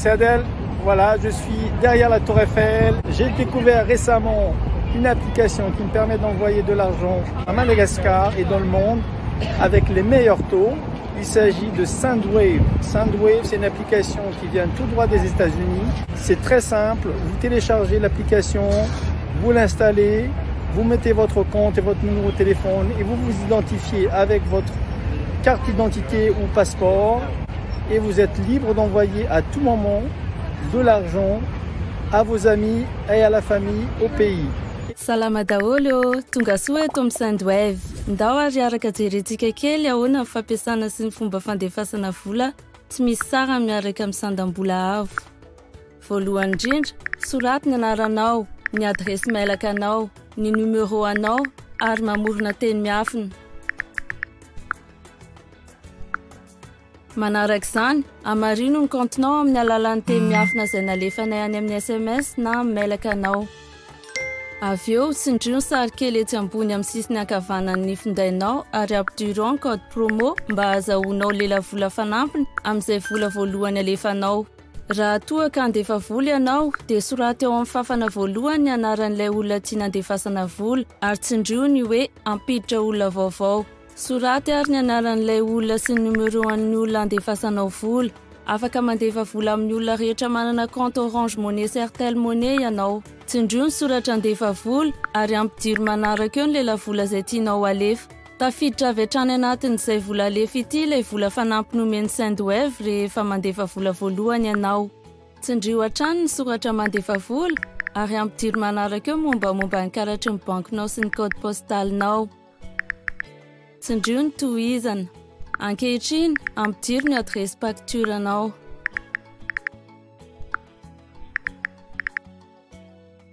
c'est Adèle. Voilà, je suis derrière la Tour Eiffel. J'ai découvert récemment une application qui me permet d'envoyer de l'argent à Madagascar et dans le monde avec les meilleurs taux. Il s'agit de Sendwave. Sendwave, c'est une application qui vient tout droit des États-Unis. C'est très simple. Vous téléchargez l'application, vous l'installez, vous mettez votre compte et votre numéro de téléphone et vous vous identifiez avec votre carte d'identité ou passeport et vous êtes libre d'envoyer à tout moment de l'argent à vos amis et à la famille au pays. Salama daholo, tonga soa eto amin'ny Sendwave. Ndao ary araka jerentsika kely ahoana ny fampiasana sy ny fomba fandefasana vola tsy misy sara miaraka amin'ny sandam-bola avo. Voalohany indrindra, soraty ny anaranao, ny adresy mailaka anao, ny numéro anao ary mamorona teny miafina. Manarak'izany, amarino ny comptenao amin'ny alalan'ny teny miafina izay nalefanay any amin'ny SMS na amin'ny mailaka anao. Avy eo, tsindrio ny sary kely etsy ambony amin'ny sisiny ankavanan'ny findainao ary ampidirao ny code promo mba ahazahoanao lela vola fanampiny amin'izay vola voalohany alefanao. Raha toa ka handefa vola ianao, dia soraty eo amin'ny fafana voalohany ny anaran'ilay olona tiana handefasana vola ary tsindrio ny hoe ampiditra olona vaovao. Soraty ary ny anaran'ilay olona sy ny numéro an'ny olona handefasanao vola. Afaka mandefa vola amin'ny olona rehetra manana compte Orange Money sy Airtel Money ianao. Tsindrio ny soratra handefa vola ary ampidiro manaraka eo ny lela vola izay tianao alefa. Tafiditra avy hatrany anatin'izay vola alefa ity ilay vola fanampy nomeny Sendwave rehefa mandefa vola voalohany ianao. Tsindrio hatrany ny soratra mandefa vola ary ampidiro manaraka eo mombamomba ny karatry ny bankinao sy ny code postalinao. Tsindrio ny tohizana. Ankehitriny, ampidiro ny adresy facturanao.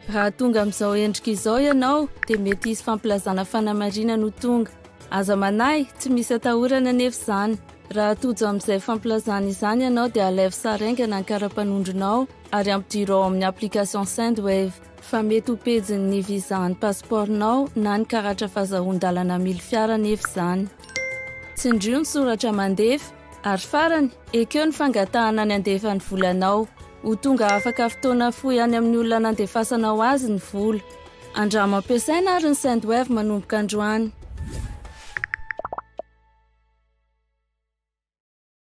Raha tonga amin'izao endrika izao ianao, dia mety hisy fampilazana fanamarina no tonga. Aza manahy, tsy misy atahorana nefa izany. Raha tojo amin'izay fampilazana izany ianao dia alaivo saraingana ny kara-panondronao ary ampidiro ao amin'ny application Sendwave. Fa mety ho pejin'ny visa ny pasportinao na ny karatra fahazoan-dalana mily fiara nefa izany. Tsindrio ny soratra mandefa ary farany, ekeo ny fangatahana ny andefany volanao. Ho tonga afaka fotoana fohy any amin'ny olona nandefasanao azy ny vola. Andramo ampiasaina ary ny Sendwave manomboka androany.